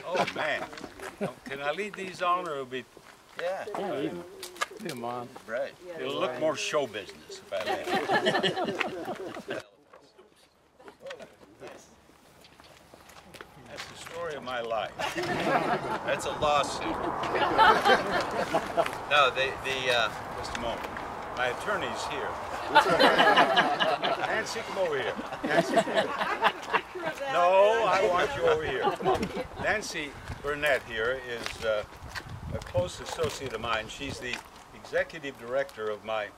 Oh, man. Can I lead these on, or it'll be... Yeah. Come on. Right. It'll look more show business if I let it. That's the story of my life. That's a lawsuit. No, Just a moment. My attorney's here. Nancy, come over here. Nancy, come here. No, I want you over here. Come on. Nancy Burnett here is a close associate of mine. She's the executive director of my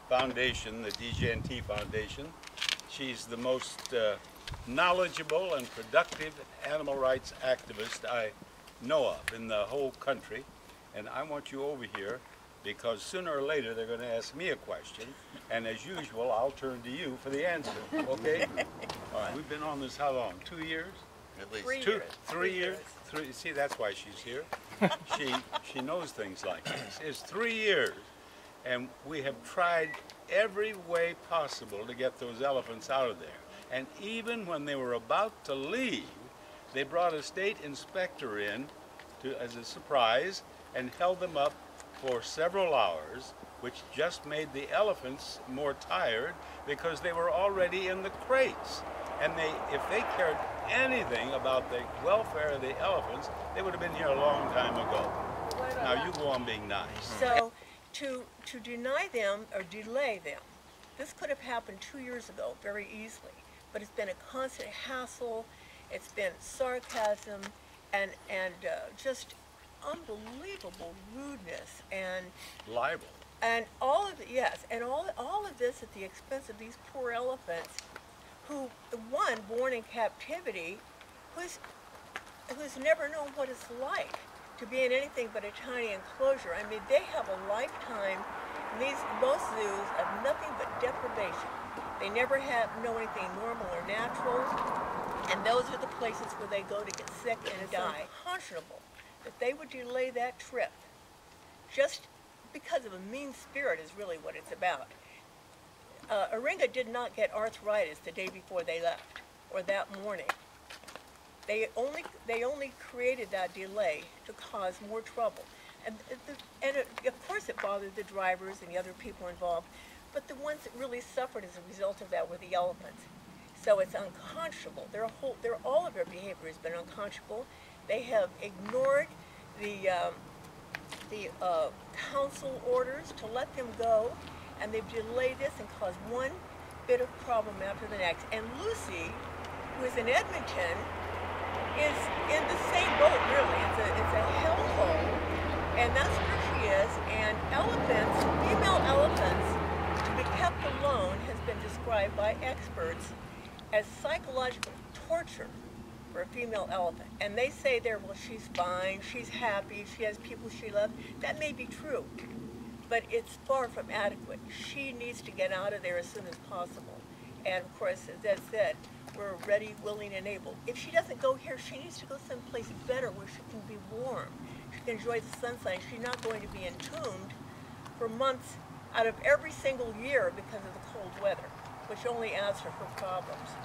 foundation, the DJNT Foundation. She's the most knowledgeable and productive animal rights activist I know of in the whole country. And I want you over here because sooner or later they're going to ask me a question, and as usual I'll turn to you for the answer, okay? All right. We've been on this how long? 2 years? at least. 3 years. 3 years? See, that's why she's here. She knows things like this. It's 3 years, and we have tried every way possible to get those elephants out of there. And even when they were about to leave, they brought a state inspector in as a surprise and held them up for several hours, which just made the elephants more tired because they were already in the crates. And if they cared anything about the welfare of the elephants, they would have been here a long time ago. Now you go on being nice. So to deny them or delay them, this could have happened 2 years ago very easily, but it's been a constant hassle, it's been sarcasm, and just unbelievable rudeness and Libel. and all of and all of this at the expense of these poor elephants, who the one born in captivity, who's never known what it's like to be in anything but a tiny enclosure. I mean, they have a lifetime. Most zoos have nothing but deprivation. They never know anything normal or natural, and those are the places where they go to get sick and die. Unconscionable that they would delay that trip just because of a mean spirit is really what it's about. Iringa did not get arthritis the day before they left, or that morning. They only created that delay to cause more trouble. And of course it bothered the drivers and the other people involved, but the ones that really suffered as a result of that were the elephants. So it's unconscionable. All of their behavior has been unconscionable. They have ignored the council orders to let them go, and they've delayed this and caused one bit of problem after the next. And Lucy, who is in Edmonton, is in the same boat, really. It's a hellhole, and that's where she is. And elephants, female elephants, to be kept alone has been described by experts as psychological torture for a female elephant. And they say well, she's fine, she's happy, she has people she loves. That may be true, but it's far from adequate. She needs to get out of there as soon as possible. And of course, as Ed said, we're ready, willing, and able. If she doesn't go here, she needs to go someplace better where she can be warm. She can enjoy the sunshine. She's not going to be entombed for months out of every single year because of the cold weather, which only adds to her problems.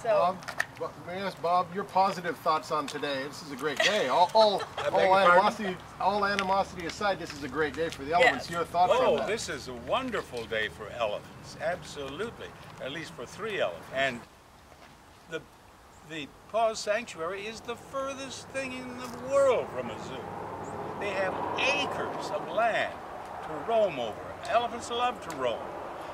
So, Bob, may I ask Bob your positive thoughts on today? This is a great day. All animosity aside, this is a great day for the elephants. Yes. Your thoughts on that? This is a wonderful day for elephants. Absolutely, at least for 3 elephants. And the PAWS Sanctuary is the furthest thing in the world from a zoo. They have acres of land to roam over. Elephants love to roam.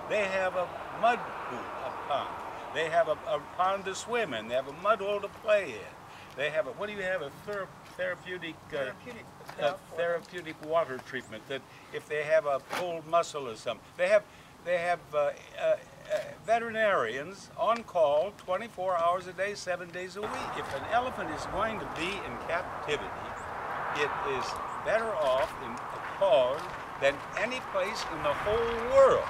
They have a mud pool, a pond. They have a pond to swim in. They have a mud hole to play in. They have what do you have? A therapeutic water treatment. That if they have a pulled muscle or something, they have veterinarians on call 24 hours a day, 7 days a week. If an elephant is going to be in captivity, it is better off in a PAWS than any place in the whole world,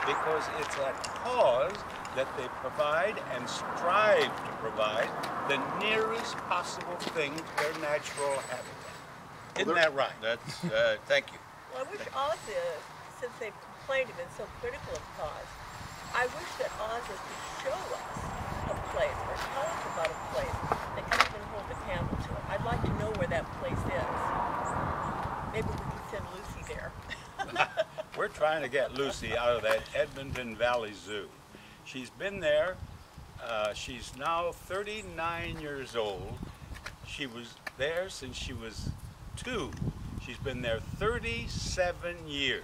because it's at PAWS that they provide and strive to provide the nearest possible thing to their natural habitat. Isn't that right? That's, thank you. well, I wish Oz, since they've complained and been so critical of PAWS, I wish that Oz could show us a place or tell us about a place that can even hold a candle to it. I'd like to know where that place is. Maybe we can send Lucy there. We're trying to get Lucy out of that Edmonton Valley Zoo. She's been there. She's now 39 years old. She was there since she was 2. She's been there 37 years.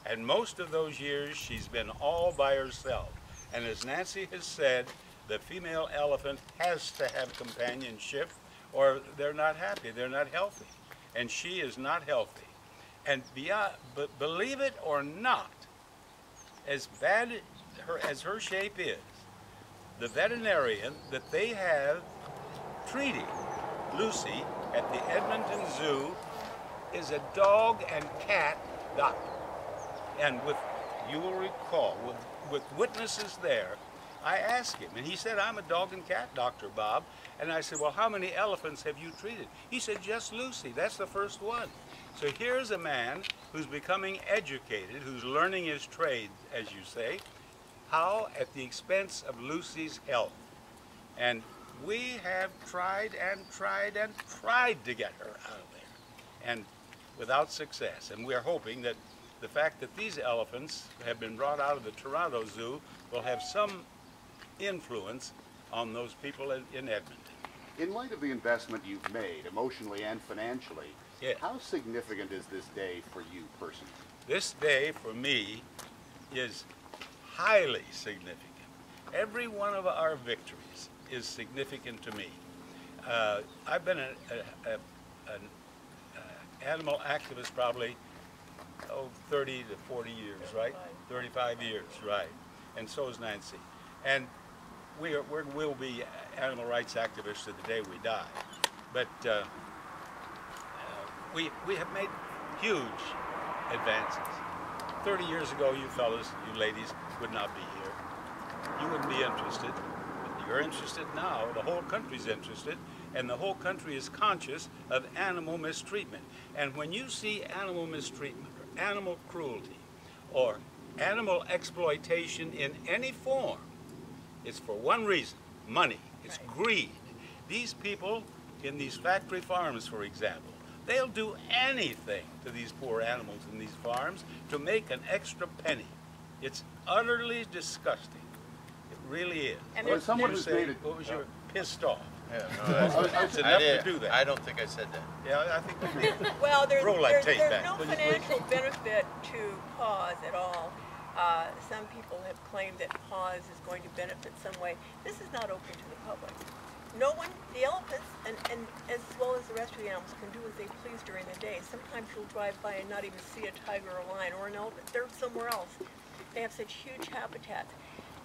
And most of those years she's been all by herself. And as Nancy has said, the female elephant has to have companionship or they're not happy, they're not healthy. And she is not healthy. And but believe it or not, as bad as her shape is, the veterinarian that they have treating Lucy at the Edmonton Zoo is a dog and cat doctor. And you will recall, with witnesses there, I asked him, and he said, I'm a dog and cat doctor, Bob. And I said, well, how many elephants have you treated? He said, just Lucy, that's the first one. So here's a man who's becoming educated, who's learning his trade, as you say, how at the expense of Lucy's health. And we have tried and tried and tried to get her out of there, and without success. And we're hoping that the fact that these elephants have been brought out of the Toronto Zoo will have some influence on those people in Edmonton. In light of the investment you've made, emotionally and financially, Yes. How significant is this day for you personally? This day for me is highly significant. Every one of our victories is significant to me. I've been an animal activist probably 30 to 40 years, right? 35 years, right? And so is Nancy. And we'll be animal rights activists to the day we die. But we have made huge advances. 30 years ago, you fellas, you ladies, would not be here. You wouldn't be interested. But you're interested now. The whole country's interested. And the whole country is conscious of animal mistreatment. And when you see animal mistreatment, or animal cruelty, or animal exploitation in any form, it's for one reason, money. It's greed. These people in these factory farms, for example, they'll do anything to these poor animals in these farms to make an extra penny. It's utterly disgusting. It really is. And Well, someone who's made it. What was your pissed off? Yeah, no, that's, It's enough to did. do that. I don't think I said that. Yeah, I think we did. Well, there's Roll that tape back. no financial benefit to PAWS at all. Some people have claimed that PAWS is going to benefit some way. This is not open to the public. No one, the elephants, and as well as the rest of the animals, can do as they please during the day. Sometimes you'll drive by and not even see a tiger or a lion or an elephant. They're somewhere else. They have such huge habitats.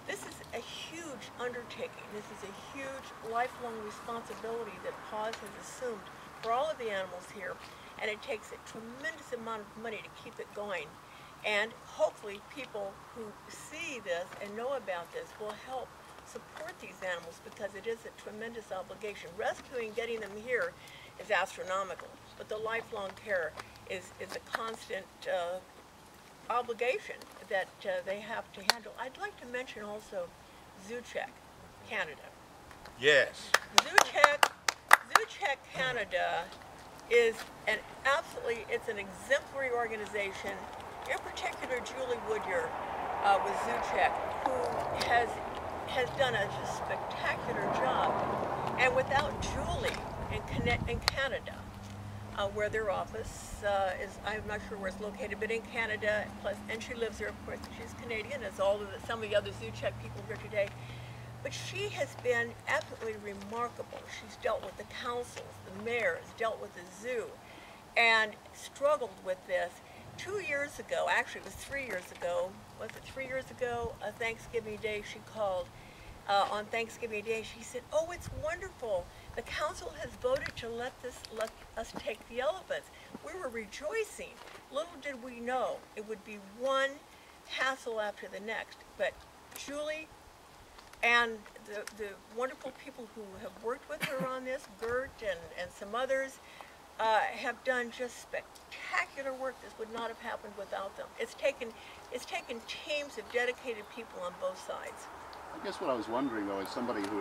This is a huge undertaking. This is a huge lifelong responsibility that PAWS has assumed for all of the animals here, and it takes a tremendous amount of money to keep it going. And hopefully people who see this and know about this will help support these animals, because it is a tremendous obligation. Rescuing, getting them here is astronomical, but the lifelong care is a constant obligation that they have to handle. I'd like to mention also ZooCheck Canada. Yes. ZooCheck Canada is it's an exemplary organization. In particular, Julie Woodyer with ZooCheck, who has done a just spectacular job. And without Julie in Canada, where their office is, I'm not sure where it's located, but in Canada, and she lives there, of course, she's Canadian, as some of the other ZooCheck people here today. But she has been absolutely remarkable. She's dealt with the councils, the mayors, dealt with the zoo, and struggled with this. 2 years ago, actually it was 3 years ago, was it 3 years ago, Thanksgiving Day, she called on Thanksgiving Day. She said, oh, it's wonderful. The council has voted to let us take the elephants. We were rejoicing. Little did we know it would be one hassle after the next. But Julie and the wonderful people who have worked with her on this, Gert and some others, have done just spectacular work. This would not have happened without them. It's taken teams of dedicated people on both sides. I guess what I was wondering though, is somebody who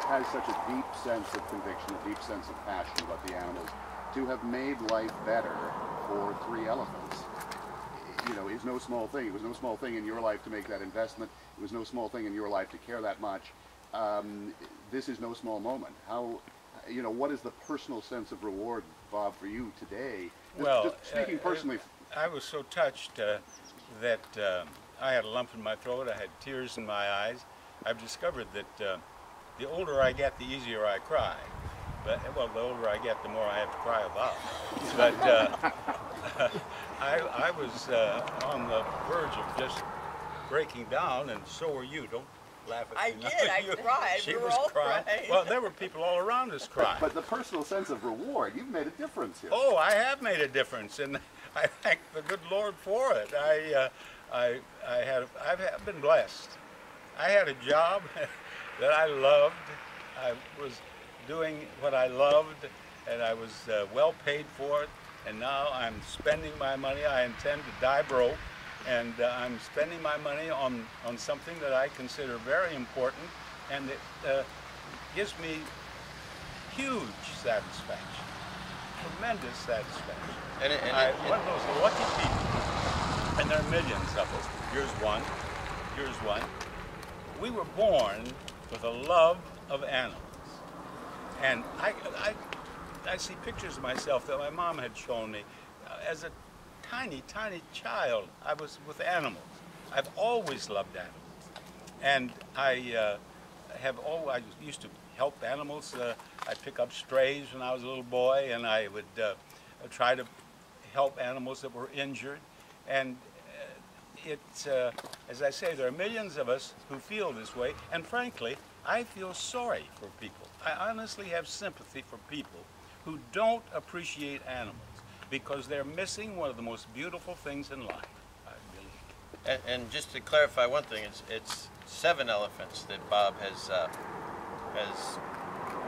has such a deep sense of conviction, a deep sense of passion about the animals, to have made life better for 3 elephants, you know, is no small thing. It was no small thing in your life to make that investment. It was no small thing in your life to care that much. This is no small moment. How, you know, what is the personal sense of reward, Bob, for you today? Well, just speaking personally. I was so touched that I had a lump in my throat. I had tears in my eyes. I've discovered that the older I get, the easier I cry. But, well, the older I get, the more I have to cry about. But I was on the verge of just breaking down, and so were you. Don't laugh at I me. did. I cried. She We were was all crying. crying. Well, there were people all around us crying. But the personal sense of reward, you've made a difference here. Oh, I have made a difference, and I thank the good Lord for it. I've been blessed. I had a job that I loved. I was doing what I loved, and I was well paid for it. And now I'm spending my money. I intend to die broke, and I'm spending my money on something that I consider very important, and it gives me huge satisfaction, tremendous satisfaction. I'm one of those lucky people, and there are millions of us. Here's one. We were born with a love of animals, and I see pictures of myself that my mom had shown me. As a tiny child, I was with animals. I've always loved animals, and I used to help animals. I'd pick up strays when I was a little boy, and I would try to help animals that were injured. And it's, as I say, there are millions of us who feel this way, and frankly, I feel sorry for people. I honestly have sympathy for people who don't appreciate animals, because they're missing one of the most beautiful things in life, I believe. And just to clarify one thing, it's 7 elephants that Bob has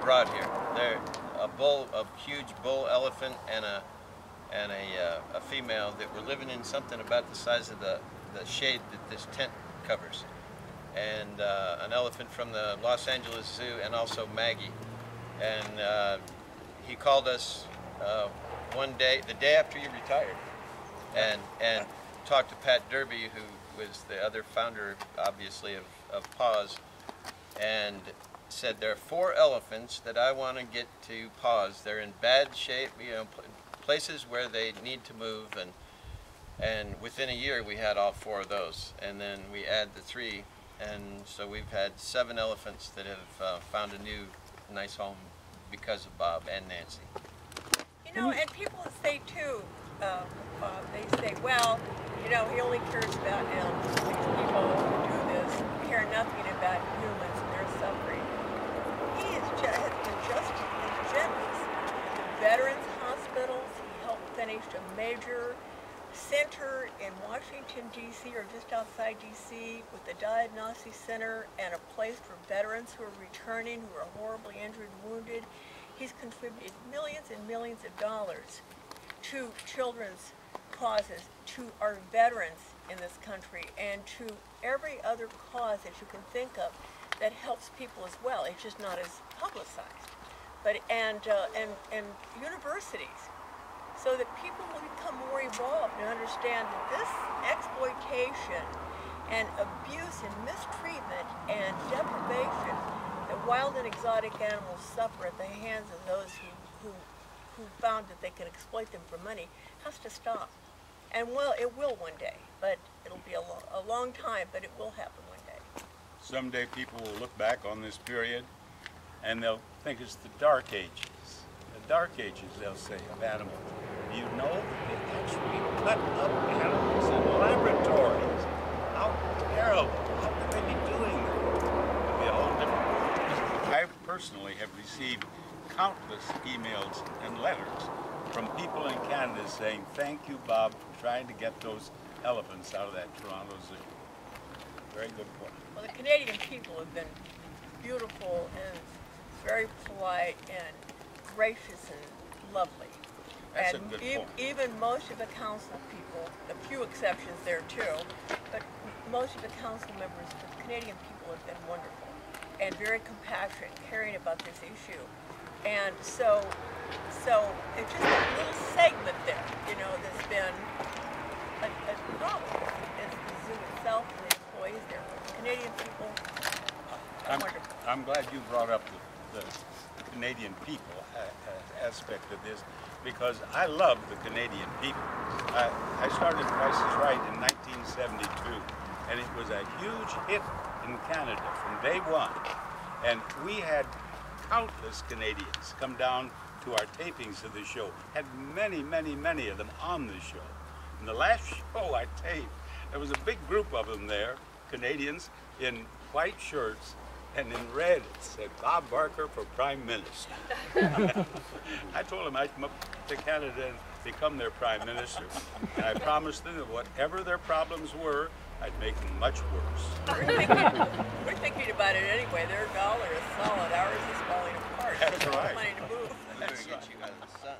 brought here. They're a huge bull elephant and a female that were living in something about the size of the shade that this tent covers. And an elephant from the Los Angeles Zoo, and also Maggie. And he called us one day, the day after you retired, and talked to Pat Derby, who was the other founder, obviously, of PAWS, and said, there are 4 elephants that I want to get to PAWS. They're in bad shape, you know, places where they need to move, and within a year we had all 4 of those, and then we add the 3, and so we've had 7 elephants that have found a new nice home because of Bob and Nancy. You know, and people say too, they say, well, you know, he only cares about animals. These people who do this care nothing about humans and their suffering. He has been just as generous. The Veterans Hospitals, he helped finish a major center in Washington, D.C., or just outside D.C., with a diagnostic center and a place for veterans who are returning, who are horribly injured and wounded. He's contributed millions and millions of dollars to children's causes, to our veterans in this country, and to every other cause that you can think of that helps people as well. It's just not as publicized. But and universities, so that people will become more evolved and understand that this exploitation and abuse and mistreatment and deprivation that wild and exotic animals suffer at the hands of those who found that they can exploit them for money has to stop. And well, it will one day, but it'll be a long time, but it will happen one day. Someday people will look back on this period and they'll think it's the Dark Ages. The Dark Ages, they'll say, of animals. You know that they actually cut up animals in laboratories. How terrible. How could they be doing that? It'll be a whole different world. I personally have received countless emails and letters from people in Canada saying, thank you, Bob, for trying to get those elephants out of that Toronto Zoo. Very good point. Well, the Canadian people have been beautiful and very polite and gracious and lovely. That's and a good point. Even most of the council people, a few exceptions there too, but most of the council members, the Canadian people have been wonderful and very compassionate, caring about this issue. And so it's just a little segment there, you know, that's been a problem. It's the zoo itself and the employees there. The Canadian people are wonderful. I'm glad you brought up the Canadian people aspect of this, because I love the Canadian people. I started Price is Right in 1972, and it was a huge hit in Canada from day one. And we had countless Canadians come down to our tapings of the show. Had many, many, many of them on the show. And the last show I taped, there was a big group of them there, Canadians, in white shirts, and in red it said, Bob Barker for Prime Minister. I told them I'd come up to Canada and become their Prime Minister. And I promised them that whatever their problems were, I'd make them much worse. We're thinking about it anyway. Their dollar is solid. Ours is falling apart. That's right. Money to move. We're going to get you out of the sun.